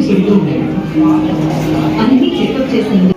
చెట్లు ఉన్నాయి. అన్ని చెకప్ చేసింది.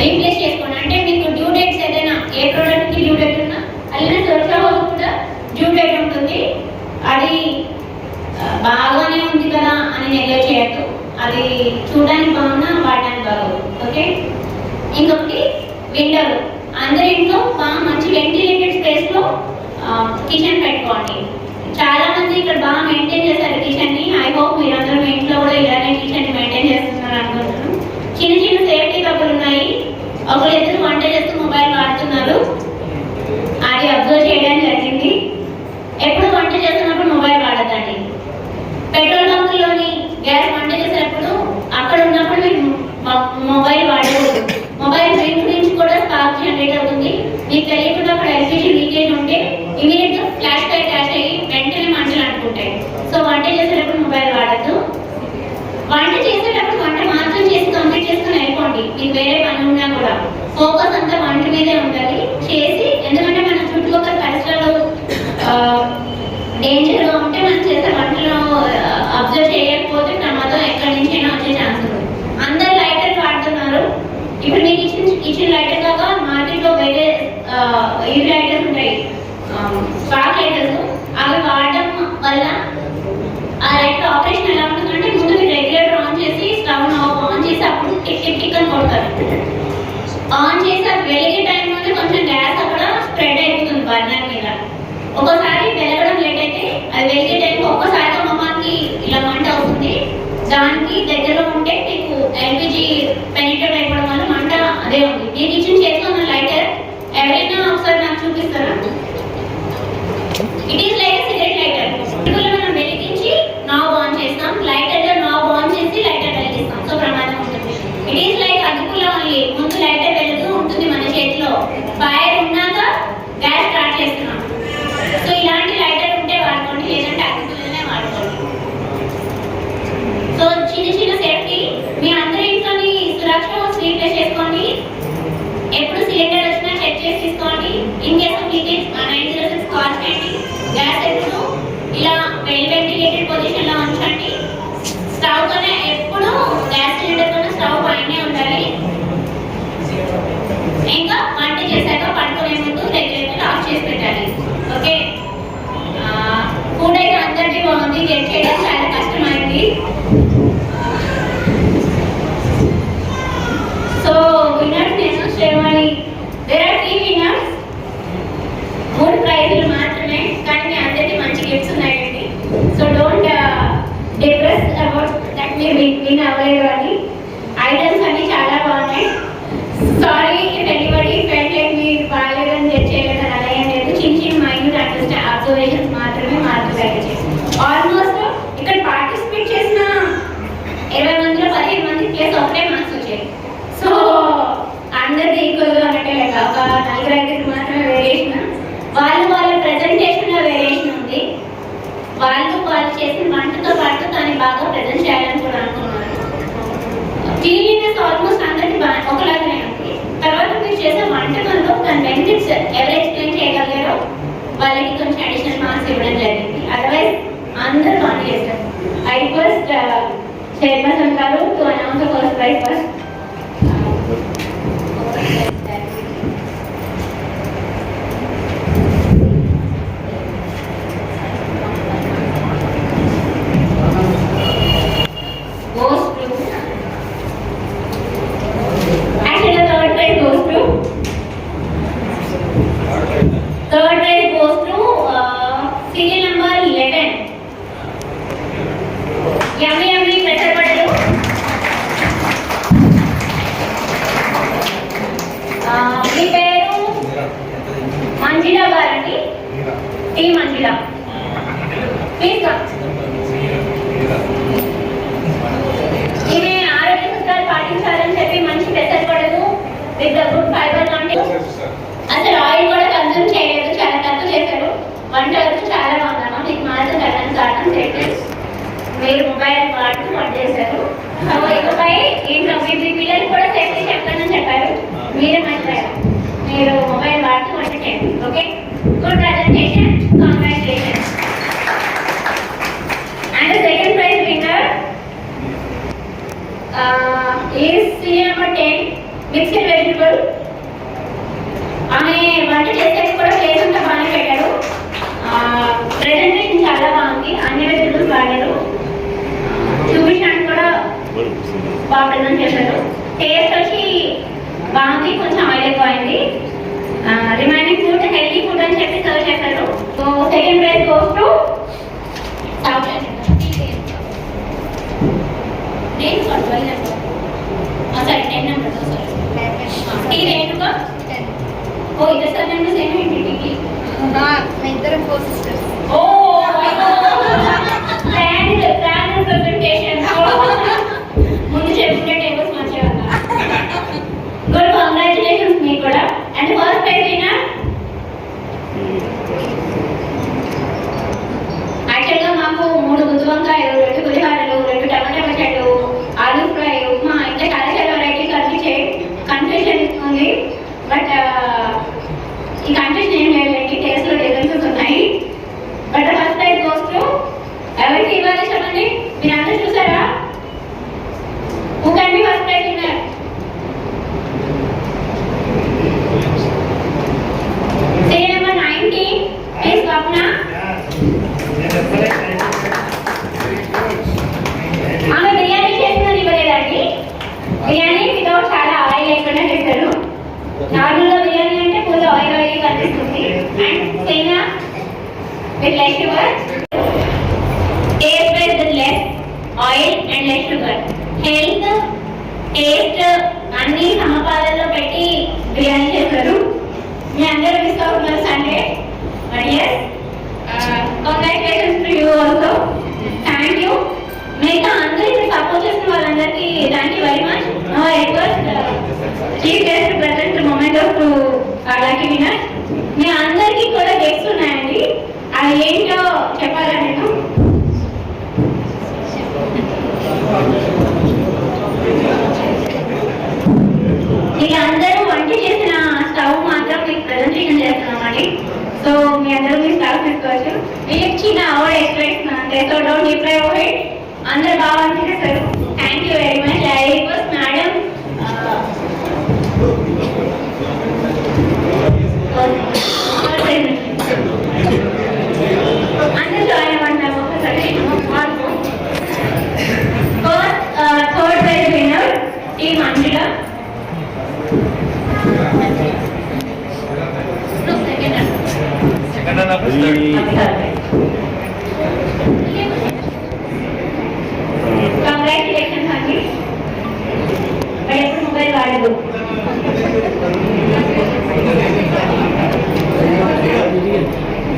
రీప్లేస్ చేసుకోండి. అంటే మీకు డ్యూ డేట్స్ ఏదైనా ఏ ప్రోడక్ట్ కి డ్యూ డేట్ ఉన్నా అలానే సురక్ష హౌస్ కూడా డ్యూ డేట్ ఉంటుంది. అది బాగానే ఉంది కదా అని నెగ్లెక్ట్ చేయొద్దు. అది చూడడానికి బాగున్నా వాడడానికి బాగోదు. ఓకే. ఇంకొకటి విండోలు, అందరి ఇంట్లో బాగా మంచి వెంటిలేటెడ్ స్పేస్ లో కిచెన్ పెట్టుకోండి. చాలా మంది ఇక్కడ బాగా మెయింటైన్ చేస్తారు కిచెన్ ని. ఐ హోప్ మీరందరూ మీ ఇంట్లో కూడా ఇలానే కిచెన్ ని మెయింటైన్ చేస్తున్నారు అనుకుంటున్నాను. చిన్న చిన్న సేఫ్టీ తప్పులు ఉన్నాయి. ఒకరు ఇద్దరు వంట చేస్తూ మొబైల్ వాడుతున్నారు, అది అబ్జర్వ్ చేయడం జరిగింది. ఎప్పుడు వంట చేస్తున్నప్పుడు మొబైల్ వాడద్దండి. పెట్రోల్ బంకుల్లోని గ్యాస్ వంట చేసేటప్పుడు అక్కడ ఉన్నప్పుడు మీరు మొబైల్ వాడకూడదు. మొబైల్ రింగ్ నుంచి కూడా స్పార్క్ జనరేట్ అవుతుంది. మీకు తెలియకుండా అక్కడ ఎల్పిజి లీకేజ్ ఉంటే ఇమీడియట్ గా ఫ్లాష్ పై క్యాష్ అయ్యి వెంటనే మంటలు అంటుకుంటాయి. సో వంట చేసేటప్పుడు మొబైల్ వాడద్దు. వంట చేసేటప్పుడు వంట మాత్రం చేసి కంప్లీట్ చేసుకుని వెళ్ళిపోండి. మీకు వేరే పని ఉన్నా కూడా ఫోకస్ అంతా వంట మీదే ఉండాలి చేసి. ఎందుకంటే మన చుట్టుపక్కల పరిసరాలు డేంజర్ గా ఉంటే మనం చేసే వంటలో అబ్జర్వ్ చేయకపోతే ప్రమాదం ఎక్కడి నుంచి అయినా వచ్చే ఛాన్స్ ఉంది. అందరు లైటర్ వాడుతున్నారు. ఇప్పుడు మీకు ఇచ్చిన లైటర్ కాక మార్కెట్ లో వేరే ఇవి లైటర్స్ ఉంటాయి, స్పార్క్ లైటర్స్. అవి వాడడం వల్ల ఆ లైటర్ ఆపరేషన్ ఎలా ఉంటుందంటే ముందు మీరు రెగ్యులేటర్ ఆన్ చేసి స్టవ్ ఆన్ చేసి అప్పుడు టిక్ టిక్ టిక్ అని కొడతారు. ఆన్ చేసి పాటు దాన్ని బాగా ప్రజెంట్ చేయాలని కూడా అనుకున్నాను. క్లీన్లీనెస్ ఆల్మోస్ట్ అందరికి ఒకలాగానే ఉంది. తర్వాత మీరు చేసే వంటకంలో దాని బెనిఫిట్స్ ఎవరు ఎక్స్ప్లెయిన్ చేయగలిగారో వాళ్ళకి కొంచెం అడిషనల్ మార్క్స్ ఇవ్వడం జరిగింది. అదర్వైజ్ అందరూ బాగా చేస్తారు. ఐ ఫస్ట్ చైర్పర్సన్ గారు to announce the first prize first. Third prize goes to serial number 11. Yummy yummy pressure padalu. మీ పేరు మంజిలా గారండి. టీ మంజిలా. Please come. ఈమె ఆరోగ్య సూత్రాలు పాటించాలని చెప్పి మంచి ప్రెషర్ పడదు with the good fibre content. అసలు ఆయిల్ కూడా కన్జ్యూమ్ చేయలేదు, చాలా తక్కువ చేశారు. వంట వరకు చాలా బాగుందమ్మా. మీకు మాత్రం కరెంట్ కారణం చేయలేదు. మీరు మొబైల్ వాడుతూ వంట చేశారు. సో ఇకపై ఇంట్లో మీ పిల్లలు కూడా సేఫ్టీ చెప్పండి చెప్పారు. మీరే మంచిగా మీరు మొబైల్ వాడుతూ వంట చేయండి. Okay, good presentation, congratulations. And second prize winner is serial number 10 mixed vegetable. ఆమె వంట చేసేది కూడా ప్లేస్ అంతా బాగానే పెట్టారు. ప్రెజెంటేషన్ చాలా బాగుంది, అన్ని వెజిటబుల్స్ వాడారు. చూపించడానికి కూడా బాగా ప్రజెంట్ చేశారు. టేస్ట్ వచ్చి బాగుంది, కొంచెం ఆయిల్ ఎక్కువ అయింది. రిమైనింగ్ ఫుడ్ హెల్తీ ఫుడ్ అని చెప్పి సర్వ్ చేశారు. So second prize goes to sorry 10 number T Renuka. ఓ ఇద్దరు సార్ నెంబర్స్ ఏమేంటి? ఇద్దరం కో సిస్టర్స్. ఓ గ్రాండ్ ప్రెజెంటేషన్. ముందు చెప్పుకునే టేబుల్స్ మంచిగా ఉన్నా. గుడ్, కంగ్రాచులేషన్స్ మీకు కూడా. అండ్ ఫస్ట్ ప్రైజ్ విన్నర్ యాక్చువల్గా మాకు 3 గుత్తి వంకాయలు, 2 పులిహారలు, 2 టమాటా పచ్చళ్ళు, ఆలూ ఫ్రై, ఉప్మా ఇంకా చాలా చాలా వెరైటీస్ అనిపించాయి. కన్ఫ్యూజన్ ఉంది, బట్ ఈ కన్ఫ్యూజన్ ఏం లేదండి. టేస్ట్లో డిఫరెన్సెస్ ఉన్నాయి. But first prize goes to ఎవరికి ఇవ్వాలి చెప్పండి. మీరు అందరూ చూసారా? Who can be first prize winner? Serial number 19 please Swapna. ఆమె బిర్యానీ చేస్తున్నది ఇవ్వలేదండి. బిర్యానీ వితౌట్ చాలా ఆయిల్ లేకుండా చేశారు. నార్మల్గా బిర్యానీ అంటే ఫుల్ ఆయిల్ ఆయిల్ కనిపిస్తుంది. అండ్ సేనా with less sugar, taste wise with less oil and less sugar. Health taste అన్ని సమపాలలో పెట్టి బిర్యానీ చేశారు. మీ అందరూ మిస్ అవుతున్నారు Sunday. But yes, congratulations to you also. Thank you. మిగతా అందరూ ఇక్కడ సపోర్ట్ చేసిన వాళ్ళందరికీ thank you very much. Now I request chief guest present moment of to lucky winner. మీ అందరికీ కూడా గిఫ్ట్స్ ఉన్నాయండి. అది ఏంటో చెప్పాలా నేను? ఇక అందరూ వంట చేసిన స్టవ్ మాత్రం మీకు ప్రజెంటేషన్ చేస్తున్నామండి. సో మీ అందరూ మీ స్టాఫ్ తీసుకోవచ్చు. మీకు చిన్న అవార్డ్ ఎక్స్ప్లెయిన్ అంతే. So don't deprive of it. అందరు బాగా వంట చేస్తారు. Thank you very much. I request madam అందరూ జాయిన్ అవ్వంటాము ఒకసారి. Third prize winner T Manjula. Congratulations అండి. ఎప్పుడు మొబైల్ వాడదు.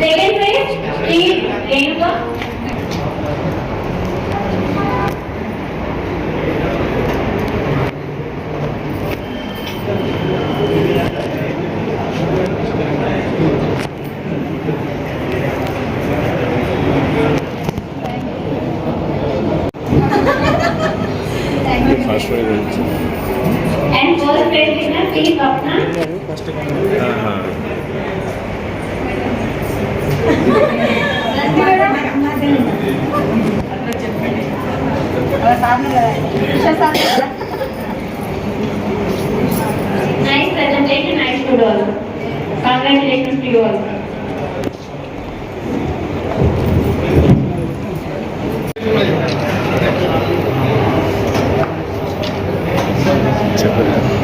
Second prize T Renuka. And first place winner P. Sapna. Nice presentation, nice to do also. Congratulations to you also. చెప్పండి.